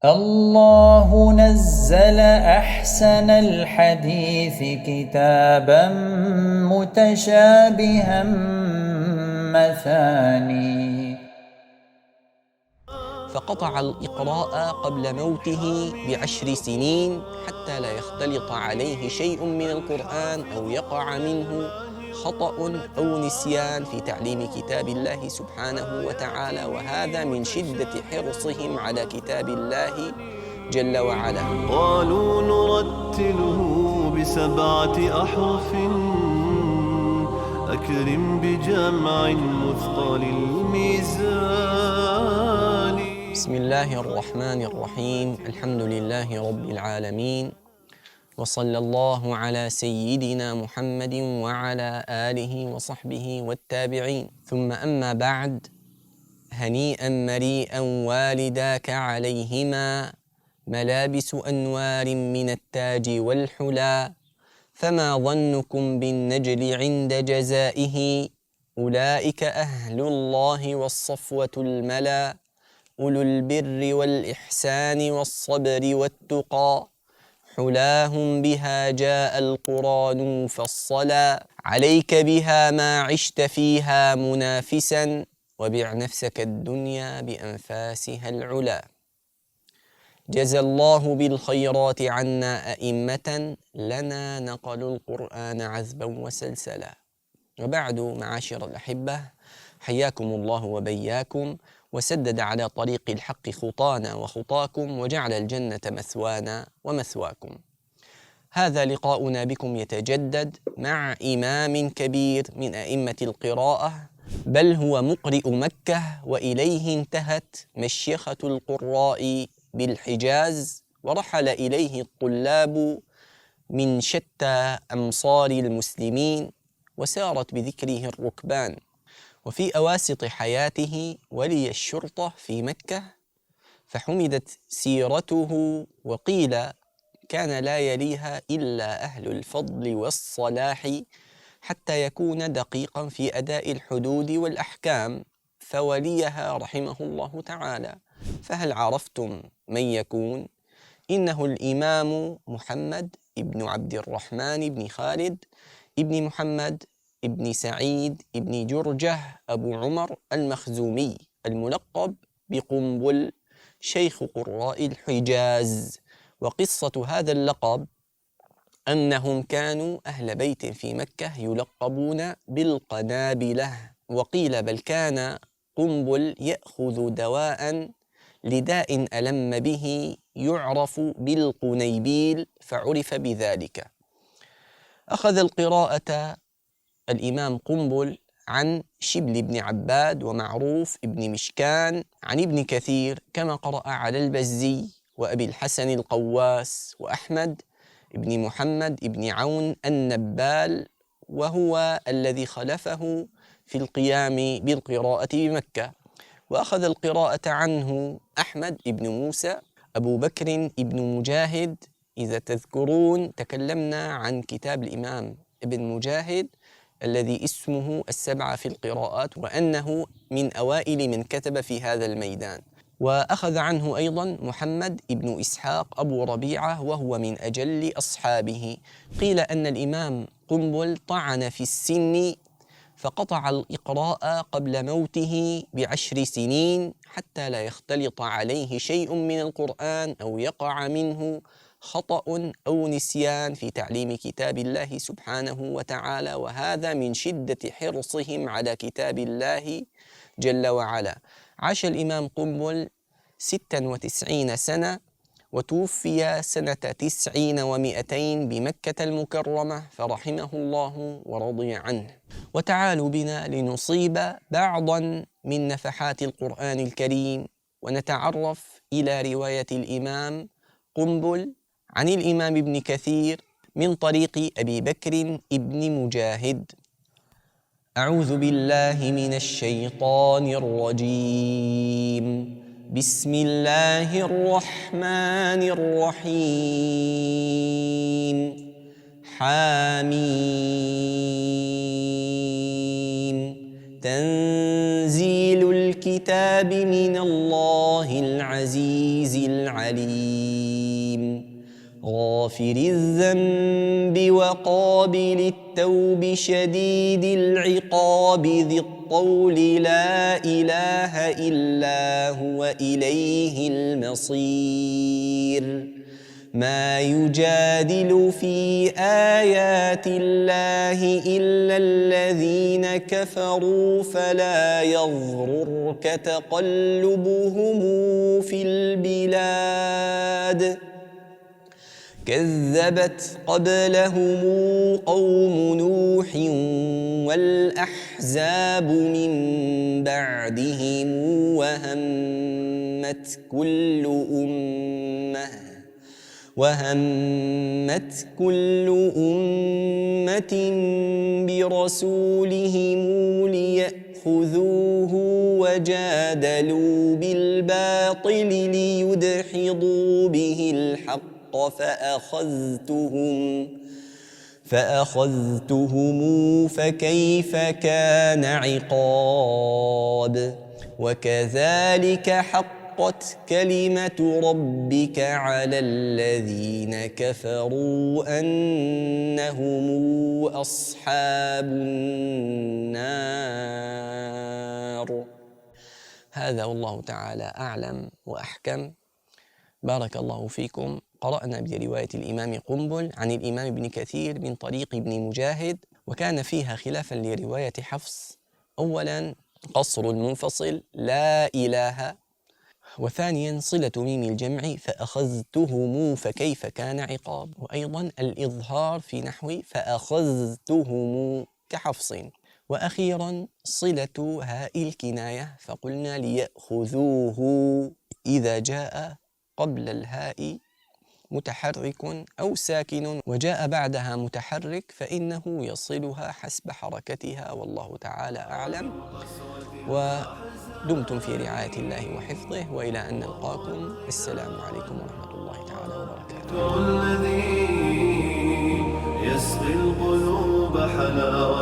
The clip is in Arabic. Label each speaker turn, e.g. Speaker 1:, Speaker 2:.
Speaker 1: الله نزل أحسن الحديث كتابا متشابها مثاني.
Speaker 2: فقطع الإقراء قبل موته ب10 سنين حتى لا يختلط عليه شيء من القرآن أو يقع منه خطأ أو نسيان في تعليم كتاب الله سبحانه وتعالى، وهذا من شدة حرصهم على كتاب الله جل وعلا.
Speaker 3: قالوا نرتله ب7 أحرف، أكرم بجمع مثقل الميزان.
Speaker 2: بسم الله الرحمن الرحيم، الحمد لله رب العالمين، وصلى الله على سيدنا محمد وعلى آله وصحبه والتابعين، ثم أما بعد، هنيئا مريئا والداك عليهما ملابس أنوار من التاج والحلا، فما ظنكم بالنجل عند جزائه، أولئك أهل الله والصفوة الملا، أولو البر والإحسان والصبر والتقى، حلاهم بها جاء القرآن مفصلا، عليك بها ما عشت فيها منافسا، وبع نفسك الدنيا بأنفاسها العلا. جزى الله بالخيرات عنا أئمة، لنا نقلوا القرآن عذبا وسلسلا. وبعد، معاشر الأحبة، حياكم الله وبياكم، وسدد على طريق الحق خطانا وخطاكم، وجعل الجنة مثوانا ومثواكم. هذا لقاؤنا بكم يتجدد مع إمام كبير من أئمة القراءة، بل هو مقرئ مكة، وإليه انتهت مشيخة القراء بالحجاز، ورحل إليه الطلاب من شتى أمصار المسلمين، وسارت بذكره الركبان. وفي أواسط حياته ولي الشرطة في مكة، فحمدت سيرته، وقيل كان لا يليها إلا أهل الفضل والصلاح، حتى يكون دقيقا في أداء الحدود والأحكام، فوليها رحمه الله تعالى. فهل عرفتم من يكون؟ إنه الإمام محمد ابن عبد الرحمن بن خالد ابن محمد ابن سعيد ابن جرجة أبو عمر المخزومي، الملقب بقنبل، شيخ قراء الحجاز. وقصة هذا اللقب أنهم كانوا أهل بيت في مكة يلقبون بالقنابلة، وقيل بل كان قنبل يأخذ دواء لداء ألم به يعرف بالقنيبيل، فعرف بذلك. أخذ القراءة الإمام قنبل عن شبل بن عباد ومعروف بن مشكان عن ابن كثير، كما قرأ على البزي وأبي الحسن القواس وأحمد بن محمد بن عون النبال، وهو الذي خلفه في القيام بالقراءة بمكة. وأخذ القراءة عنه أحمد بن موسى، أبو بكر بن مجاهد. إذا تذكرون تكلمنا عن كتاب الإمام ابن مجاهد الذي اسمه 7 في القراءات، وأنه من أوائل من كتب في هذا الميدان. وأخذ عنه أيضا محمد بن إسحاق أبو ربيعة، وهو من أجل أصحابه. قيل أن الإمام قنبل طعن في السن، فقطع الإقراء قبل موته ب10 سنين حتى لا يختلط عليه شيء من القرآن أو يقع منه خطأ أو نسيان في تعليم كتاب الله سبحانه وتعالى، وهذا من شدة حرصهم على كتاب الله جل وعلا. عاش الإمام قنبل 96 سنة، وتوفي سنة 90 و200 بمكة المكرمة، فرحمه الله ورضي عنه. وتعالوا بنا لنصيب بعضا من نفحات القرآن الكريم، ونتعرف إلى رواية الإمام قنبل عن الإمام ابن كثير من طريق أبي بكر ابن مجاهد. أعوذ بالله من الشيطان الرجيم. بسم الله الرحمن الرحيم. حاميم. تنزيل الكتاب الكتاب من الله العزيز العليم غافر الذنب وقابل التوب شديد العقاب ذي الطول لا إله إلا هو إليه المصير ما يجادل في آيات الله إلا الذين كفروا فلا يغررك تقلبهم في البلاد كذبت قبلهم قوم نوح والأحزاب من بعدهم وهمت كل أمة برسولهم ليأخذوه وجادلوا بالباطل ليدحضوا به الحق فأخذتهم فكيف كان عقاب وكذلك حقت كلمة ربك على الذين كفروا أنهم أصحاب النار. هذا والله تعالى أعلم وأحكم. بارك الله فيكم. قرأنا برواية الإمام قنبل عن الإمام ابن كثير من طريق ابن مجاهد، وكان فيها خلافا لرواية حفص. أولا قصر المنفصل لا إله، وثانيا صلة ميم الجمع فأخذتهم فكيف كان عقاب، وأيضا الإظهار في نحو فأخذتهم كحفص، وأخيرا صلة هاء الكناية فقلنا ليأخذوه إذا جاء قبل الهاء متحرك أو ساكن وجاء بعدها متحرك فإنه يصلها حسب حركتها، والله تعالى أعلم. ودمتم في رعاية الله وحفظه، وإلى أن نلقاكم. السلام عليكم ورحمة الله تعالى وبركاته.
Speaker 3: الذي يسقي القلوب حلاوة